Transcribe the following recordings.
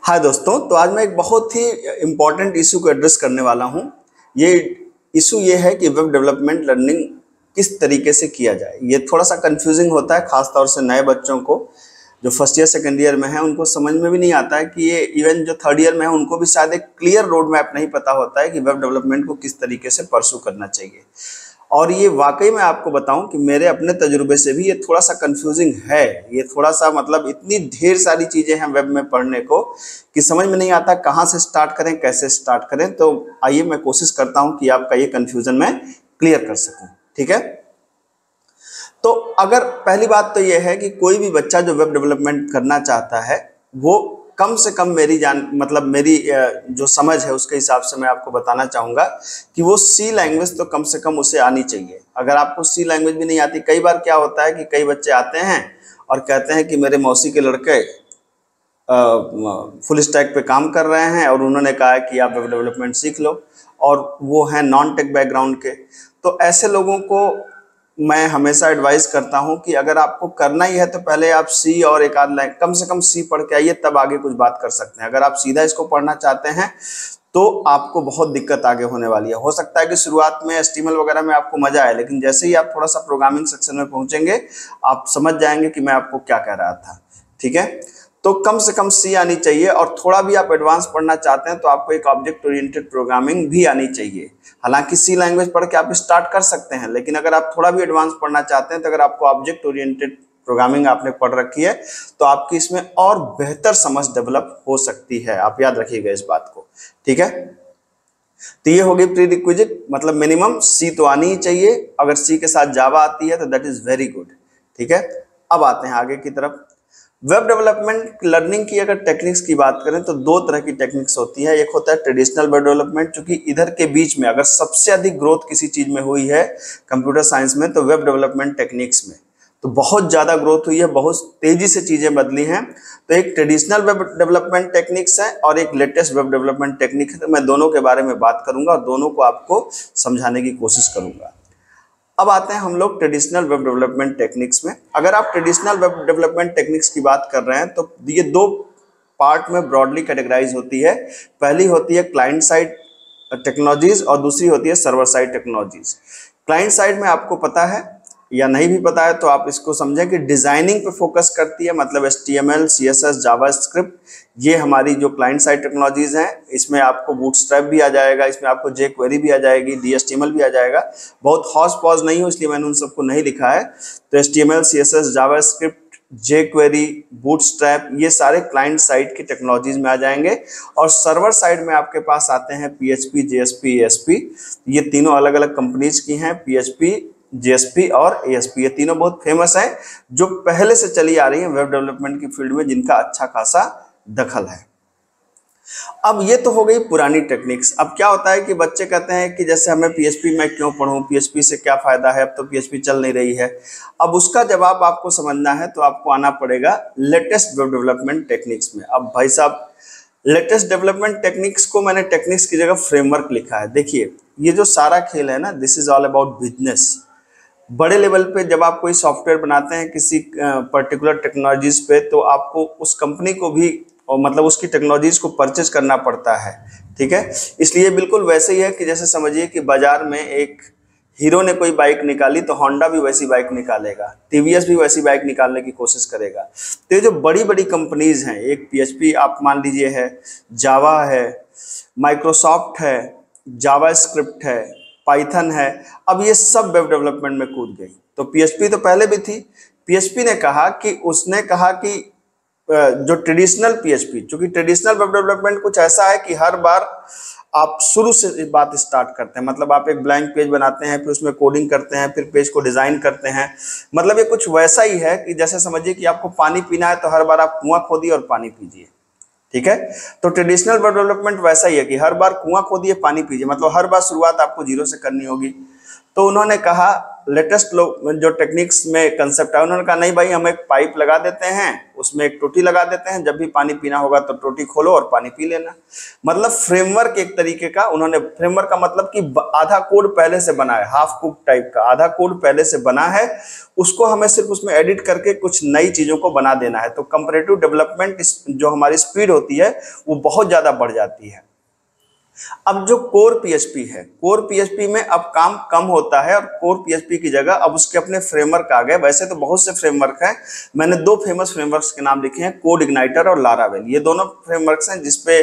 हाय दोस्तों, तो आज मैं एक बहुत ही इम्पॉर्टेंट इशू को एड्रेस करने वाला हूं। ये इशू ये है कि वेब डेवलपमेंट लर्निंग किस तरीके से किया जाए। ये थोड़ा सा कंफ्यूजिंग होता है, खास तौर से नए बच्चों को जो फर्स्ट ईयर सेकंड ईयर में है, उनको समझ में भी नहीं आता है कि ये इवन जो थर्ड ईयर में है उनको भी शायद एक क्लियर रोड मैप नहीं पता होता है कि वेब डेवलपमेंट को किस तरीके से परसू करना चाहिए। और ये वाकई मैं आपको बताऊं कि मेरे अपने तजुर्बे से भी ये थोड़ा सा कंफ्यूजिंग है। ये थोड़ा सा मतलब इतनी ढेर सारी चीज़ें हैं वेब में पढ़ने को कि समझ में नहीं आता कहाँ से स्टार्ट करें, कैसे स्टार्ट करें। तो आइए मैं कोशिश करता हूं कि आपका ये कंफ्यूजन मैं क्लियर कर सकूं। ठीक है, तो अगर पहली बात तो ये है कि कोई भी बच्चा जो वेब डेवलपमेंट करना चाहता है वो कम से कम मेरी जो समझ है उसके हिसाब से मैं आपको बताना चाहूँगा कि वो सी लैंग्वेज तो कम से कम उसे आनी चाहिए। अगर आपको सी लैंग्वेज भी नहीं आती, कई बार क्या होता है कि कई बच्चे आते हैं और कहते हैं कि मेरे मौसी के लड़के फुल स्टैक पे काम कर रहे हैं और उन्होंने कहा है कि आप वेब डेवलपमेंट सीख लो, और वो हैं नॉन टेक बैकग्राउंड के। तो ऐसे लोगों को मैं हमेशा एडवाइस करता हूं कि अगर आपको करना ही है तो पहले आप सी और एक आध लाइन कम से कम सी पढ़ के आइए, तब आगे कुछ बात कर सकते हैं। अगर आप सीधा इसको पढ़ना चाहते हैं तो आपको बहुत दिक्कत आगे होने वाली है। हो सकता है कि शुरुआत में HTML वगैरह में आपको मजा आए, लेकिन जैसे ही आप थोड़ा सा प्रोग्रामिंग सेक्शन में पहुंचेंगे आप समझ जाएंगे कि मैं आपको क्या कह रहा था। ठीक है, तो कम से कम सी आनी चाहिए, और थोड़ा भी आप एडवांस पढ़ना चाहते हैं तो आपको एक ऑब्जेक्ट ओरिएंटेड प्रोग्रामिंग भी आनी चाहिए। हालांकि सी लैंग्वेज पढ़ के आप स्टार्ट कर सकते हैं, लेकिन अगर आप थोड़ा भी एडवांस पढ़ना चाहते हैं तो अगर आपको ऑब्जेक्ट ओरिएंटेड प्रोग्रामिंग आपने पढ़ रखी है तो आपकी इसमें और बेहतर समझ डेवलप हो सकती है। आप याद रखिएगा इस बात को। ठीक है, तो ये हो गई प्री रिक्विजिट, मतलब मिनिमम सी तो आनी ही चाहिए। अगर सी के साथ जावा आती है तो दैट इज वेरी गुड। ठीक है, अब आते हैं आगे की तरफ। वेब डेवलपमेंट लर्निंग की अगर टेक्निक्स की बात करें तो दो तरह की टेक्निक्स होती है। एक होता है ट्रेडिशनल वेब डेवलपमेंट, क्योंकि इधर के बीच में अगर सबसे अधिक ग्रोथ किसी चीज में हुई है कंप्यूटर साइंस में तो वेब डेवलपमेंट टेक्निक्स में तो बहुत ज्यादा ग्रोथ हुई है, बहुत तेजी से चीजें बदली हैं। तो एक ट्रेडिशनल वेब डेवलपमेंट टेक्निक्स है और एक लेटेस्ट वेब डेवलपमेंट टेक्निक है। तो मैं दोनों के बारे में बात करूंगा और दोनों को आपको समझाने की कोशिश करूंगा। अब आते हैं हम लोग ट्रेडिशनल वेब डेवलपमेंट टेक्निक्स में। अगर आप ट्रेडिशनल वेब डेवलपमेंट टेक्निक्स की बात कर रहे हैं तो ये दो पार्ट में ब्रॉडली कैटेगराइज होती है। पहली होती है क्लाइंट साइड टेक्नोलॉजीज और दूसरी होती है server side technologies. Client side में आपको पता है या नहीं भी पता है तो आप इसको समझें कि डिजाइनिंग पे फोकस करती है, मतलब HTML, CSS, जावास्क्रिप्ट, ये हमारी जो क्लाइंट साइड टेक्नोलॉजीज हैं। इसमें आपको बूटस्ट्रैप भी आ जाएगा, इसमें आपको jQuery भी आ जाएगी, DHTML भी आ जाएगा। बहुत हौज पौज नहीं हो इसलिए मैंने उन सबको नहीं लिखा है। तो HTML, CSS, JavaScript, jQuery, bootstrap, ये सारे क्लाइंट साइड की टेक्नोलॉजीज में आ जाएंगे। और सर्वर साइड में आपके पास आते हैं PHP, JSP, ASP। ये तीनों अलग अलग कंपनीज की हैं। PHP, JSP और ASP, ये तीनों बहुत फेमस हैं, जो पहले से चली आ रही हैं वेब डेवलपमेंट की फील्ड में, जिनका अच्छा खासा दखल है। अब ये तो हो गई पुरानी टेक्निक्स। अब क्या होता है कि बच्चे कहते हैं कि जैसे हमें PHP में क्यों पढूं, PHP से क्या फायदा है, अब तो PHP चल नहीं रही है। अब उसका जवाब आपको समझना है तो आपको आना पड़ेगा लेटेस्ट वेब डेवलपमेंट टेक्निक्स में। अब भाई साहब, लेटेस्ट डेवलपमेंट टेक्निक्स को मैंने टेक्निक्स की जगह फ्रेमवर्क लिखा है। देखिए, ये जो सारा खेल है ना, this is all about business. बड़े लेवल पे जब आप कोई सॉफ्टवेयर बनाते हैं किसी पर्टिकुलर टेक्नोलॉजीज पे, तो आपको उस कंपनी को भी मतलब उसकी टेक्नोलॉजीज को परचेज करना पड़ता है। ठीक है, इसलिए बिल्कुल वैसे ही है कि जैसे समझिए कि बाजार में एक हीरो ने कोई बाइक निकाली तो होंडा भी वैसी बाइक निकालेगा, TVS भी वैसी बाइक निकालने की कोशिश करेगा। तो ये जो बड़ी बड़ी कंपनीज हैं, एक PHP आप मान लीजिए है, जावा है, माइक्रोसॉफ्ट है, जावास्क्रिप्ट है, पाइथन है, अब ये सब वेब डेवलपमेंट में कूद गई। तो PHP तो पहले भी थी। PHP ने कहा कि जो ट्रेडिशनल PHP, चूंकि ट्रेडिशनल वेब डेवलपमेंट कुछ ऐसा है कि हर बार आप शुरू से बात स्टार्ट करते हैं, मतलब आप एक ब्लैंक पेज बनाते हैं, फिर उसमें कोडिंग करते हैं, फिर पेज को डिजाइन करते हैं। मतलब ये कुछ वैसा ही है कि जैसे समझिए कि आपको पानी पीना है तो हर बार आप कुआं खोदिए और पानी पीजिए। ठीक है, तो ट्रेडिशनल वेब डेवलपमेंट वैसा ही है कि हर बार कुआं खोदिए, पानी पीजिए, मतलब हर बार शुरुआत आपको जीरो से करनी होगी। तो उन्होंने कहा लेटेस्ट लोग जो टेक्निक्स में कंसेप्ट है, उन्होंने कहा नहीं भाई, हम एक पाइप लगा देते हैं, उसमें एक टोटी लगा देते हैं, जब भी पानी पीना होगा तो टोटी खोलो और पानी पी लेना। मतलब फ्रेमवर्क एक तरीके का उन्होंने, फ्रेमवर्क का मतलब कि आधा कोड पहले से बना है, हाफ कुक टाइप का आधा कोड पहले से बना है, उसको हमें सिर्फ उसमें एडिट करके कुछ नई चीजों को बना देना है। तो कंपैरेटिव डेवलपमेंट जो हमारी स्पीड होती है वो बहुत ज्यादा बढ़ जाती है। अब जो कोर पीएचपी है, कोर पीएचपी में अब काम कम होता है और कोर पीएचपी की जगह अब उसके अपने फ्रेमवर्क आ गए। वैसे तो बहुत से फ्रेमवर्क हैं, मैंने दो फेमस फ्रेमवर्क्स के नाम लिखे हैं, कोड इग्नाइटर और लारावेल। ये दोनों फ्रेमवर्क्स हैं जिसपे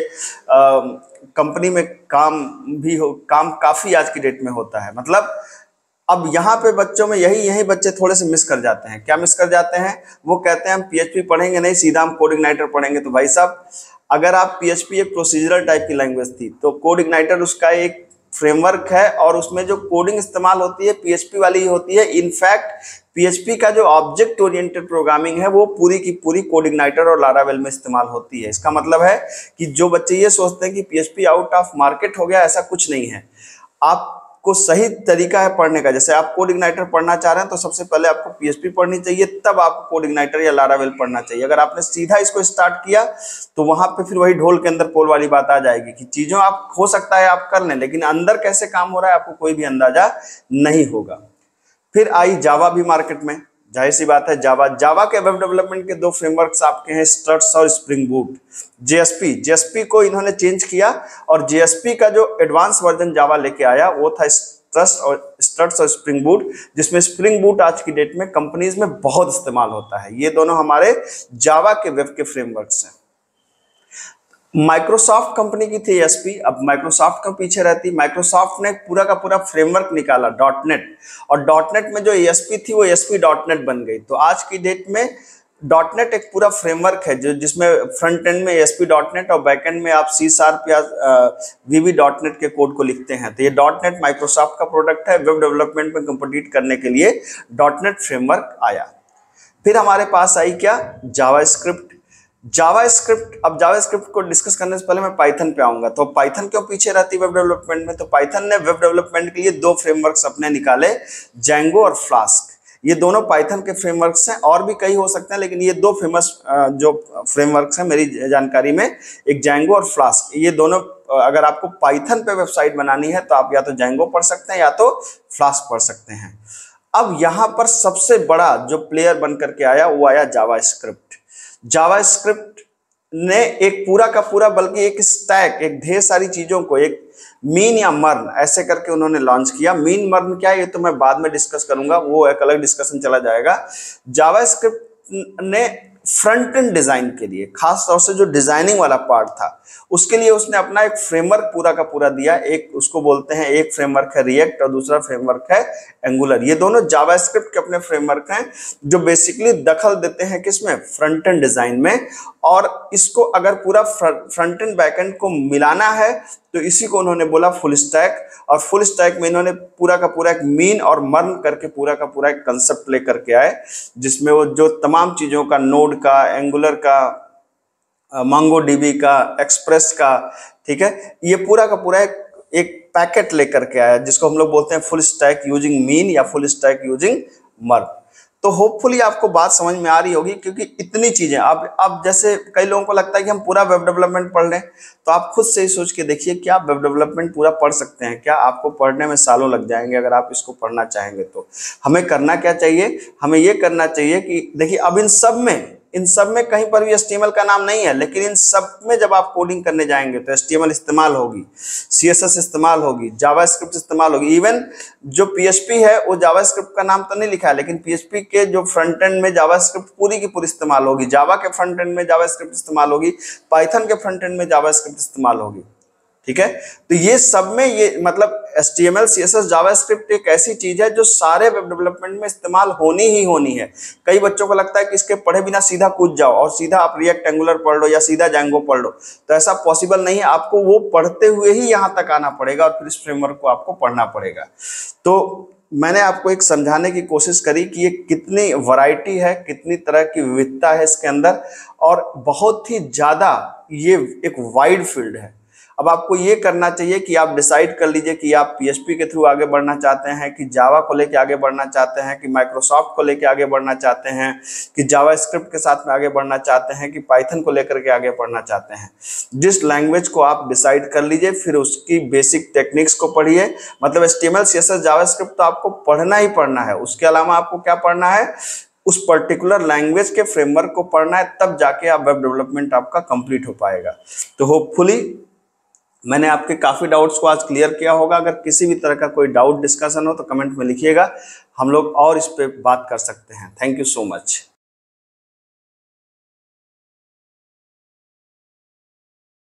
कंपनी में काम काफी आज की डेट में होता है। मतलब अब यहाँ पे बच्चों में यही बच्चे थोड़े से मिस कर जाते हैं। क्या मिस कर जाते हैं? वो कहते हैं हम पीएचपी पढ़ेंगे नहीं, सीधा हम कोड इग्नाइटर पढ़ेंगे। तो भाई साहब, अगर आप पीएचपी एक प्रोसीजरल टाइप की लैंग्वेज थी तो कोड इग्नाइटर उसका एक फ्रेमवर्क है और उसमें जो कोडिंग इस्तेमाल होती है पीएचपी वाली ही होती है। इनफैक्ट पीएचपी का जो ऑब्जेक्ट ओरिएंटेड प्रोग्रामिंग है वो पूरी की पूरी कोड इग्नाइटर और लारावेल में इस्तेमाल होती है। इसका मतलब है कि जो बच्चे ये सोचते हैं कि पीएचपी आउट ऑफ मार्केट हो गया, ऐसा कुछ नहीं है। आपको सही तरीका है पढ़ने का। जैसे आप कोड इग्नाइटर पढ़ना चाह रहे हैं तो सबसे पहले आपको पीएचपी पढ़नी चाहिए, तब आपको कोड इग्नाइटर या लारावेल पढ़ना चाहिए। अगर आपने सीधा इसको स्टार्ट किया तो वहां पे फिर वही ढोल के अंदर पोल वाली बात आ जाएगी कि चीजों आप हो सकता है आप कर लें, लेकिन अंदर कैसे काम हो रहा है आपको कोई भी अंदाजा नहीं होगा। फिर आई जावा भी मार्केट में, जाहिर सी बात है जावा के वेब डेवलपमेंट के दो फ्रेमवर्क्स आपके हैं, स्ट्रट्स और स्प्रिंग बूट। जेएसपी को इन्होंने चेंज किया और जेएसपी का जो एडवांस वर्जन जावा लेके आया वो था स्ट्रट्स और स्प्रिंग बूट, जिसमें स्प्रिंग बूट आज की डेट में कंपनीज में बहुत इस्तेमाल होता है। ये दोनों हमारे जावा के वेब के फ्रेमवर्क्स हैं। माइक्रोसॉफ्ट कंपनी की थी एएसपी, अब माइक्रोसॉफ्ट का पीछे रहती। माइक्रोसॉफ्ट ने पूरा का पूरा फ्रेमवर्क निकाला डॉटनेट, और डॉटनेट में जो एएसपी थी वो एएसपी डॉटनेट बन गई। तो आज की डेट में डॉटनेट एक पूरा फ्रेमवर्क है जो जिसमें फ्रंट एंड में एएसपी डॉटनेट और बैक एंड में आप सी शार्प या वीवी डॉटनेट के कोड को लिखते हैं। तो ये डॉटनेट माइक्रोसॉफ्ट का प्रोडक्ट है। वेब डेवलपमेंट में कम्पीट करने के लिए डॉटनेट फ्रेमवर्क आया। फिर हमारे पास आई क्या? जावास्क्रिप्ट। अब जावास्क्रिप्ट को डिस्कस करने से पहले मैं पाइथन पे आऊंगा। तो पाइथन क्यों पीछे रहती वेब डेवलपमेंट में? तो पाइथन ने वेब डेवलपमेंट के लिए दो फ्रेमवर्क्स अपने निकाले, जैंगो और फ्लास्क। ये दोनों पाइथन के फ्रेमवर्क्स हैं, और भी कई हो सकते हैं, लेकिन ये दो फेमस जो फ्रेमवर्क्स हैं मेरी जानकारी में, एक जैंगो और फ्लास्क। ये दोनों अगर आपको पाइथन पे वेबसाइट बनानी है तो आप या तो जैंगो पढ़ सकते हैं या तो फ्लास्क पढ़ सकते हैं। अब यहाँ पर सबसे बड़ा जो प्लेयर बन करके आया वो आया जावास्क्रिप्ट। जावास्क्रिप्ट ने एक पूरा का पूरा, बल्कि एक स्टैक, एक ढेर सारी चीजों को एक मीन या मर्न ऐसे करके उन्होंने लॉन्च किया। मीन मर्न क्या है ये तो मैं बाद में डिस्कस करूंगा, वो एक अलग डिस्कशन चला जाएगा। जावास्क्रिप्ट ने फ्रंट एंड डिजाइन के लिए, खास तौर से जो डिजाइनिंग वाला पार्ट था उसके लिए उसने अपना एक फ्रेमवर्क पूरा का पूरा दिया। एक उसको बोलते हैं, एक फ्रेमवर्क है रिएक्ट और दूसरा फ्रेमवर्क है एंगुलर। ये दोनों जावास्क्रिप्ट के अपने फ्रेमवर्क हैं जो बेसिकली दखल देते हैं किसमें? फ्रंट एंड डिजाइन में। और इसको अगर पूरा फ्रंट एंड बैक एंड को मिलाना है तो इसी को उन्होंने बोला फुल स्टैक। और फुल स्टैक में इन्होंने पूरा का पूरा एक मीन और मर्न करके पूरा का पूरा एक कंसेप्ट लेकर के आए, जिसमें वो जो तमाम चीजों का, नोड का, एंगुलर का, मंगोडीबी का, एक्सप्रेस का, ठीक है, ये पूरा का पूरा एक पैकेट लेकर के आया जिसको हम लोग बोलते हैं फुल स्टैक यूजिंग मीन या फुल स्टैक यूजिंग मर्न। तो होपफुली आपको बात समझ में आ रही होगी, क्योंकि इतनी चीजें अब जैसे कई लोगों को लगता है कि हम पूरा वेब डेवलपमेंट पढ़ लें, तो आप खुद से ही सोच के देखिए कि आप वेब डेवलपमेंट पूरा पढ़ सकते हैं क्या? आपको पढ़ने में सालों लग जाएंगे अगर आप इसको पढ़ना चाहेंगे। तो हमें करना क्या चाहिए? हमें ये करना चाहिए कि देखिए, अब इन सब में कहीं पर भी HTML का नाम नहीं है, लेकिन इन सब में जब आप कोडिंग करने जाएंगे तो HTML इस्तेमाल होगी, CSS इस्तेमाल होगी, जावास्क्रिप्ट इस्तेमाल होगी। इवन जो PHP है वो जावास्क्रिप्ट का नाम तो नहीं लिखा है, लेकिन PHP के जो फ्रंट एंड में जावास्क्रिप्ट पूरी की पूरी इस्तेमाल होगी, जावा के फ्रंट एंड में जावास्क्रिप्ट इस्तेमाल होगी, पाइथन के फ्रंट एंड में जावास्क्रिप्ट इस्तेमाल होगी। ठीक है, तो ये सब में ये मतलब HTML, CSS, जावास्क्रिप्ट एक ऐसी चीज है जो सारे वेब डेवलपमेंट में इस्तेमाल होनी ही होनी है। कई बच्चों को लगता है कि इसके पढ़े बिना सीधा कूद जाओ और सीधा आप रिएक्ट एंगुलर पढ़ लो या सीधा जैंगो पढ़ लो, तो ऐसा पॉसिबल नहीं है। आपको वो पढ़ते हुए ही यहाँ तक आना पड़ेगा और फिर इस फ्रेमवर्क को आपको पढ़ना पड़ेगा। तो मैंने आपको एक समझाने की कोशिश करी कि ये कितनी वैरायटी है, कितनी तरह की विविधता है इसके अंदर, और बहुत ही ज्यादा ये एक वाइड फील्ड है। अब आपको ये करना चाहिए कि आप डिसाइड कर लीजिए कि आप पीएचपी के थ्रू आगे बढ़ना चाहते हैं, कि जावा को लेके आगे बढ़ना चाहते हैं, कि माइक्रोसॉफ्ट को लेके आगे बढ़ना चाहते हैं, कि जावा स्क्रिप्ट के साथ में आगे बढ़ना चाहते हैं, कि पाइथन को लेकर के आगे बढ़ना चाहते हैं। जिस लैंग्वेज को आप डिसाइड कर लीजिए, फिर उसकी बेसिक टेक्निक्स को पढ़िए। मतलब एचटीएमएल सीएसएस जावास्क्रिप्ट तो आपको पढ़ना ही पढ़ना है, उसके अलावा आपको क्या पढ़ना है, उस पर्टिकुलर लैंग्वेज के फ्रेमवर्क को पढ़ना है, तब जाके आप वेब डेवलपमेंट आपका कंप्लीट हो पाएगा। तो होपफुली मैंने आपके काफ़ी डाउट्स को आज क्लियर किया होगा। अगर किसी भी तरह का कोई डाउट डिस्कशन हो तो कमेंट में लिखिएगा, हम लोग और इस पे बात कर सकते हैं। Thank you so much.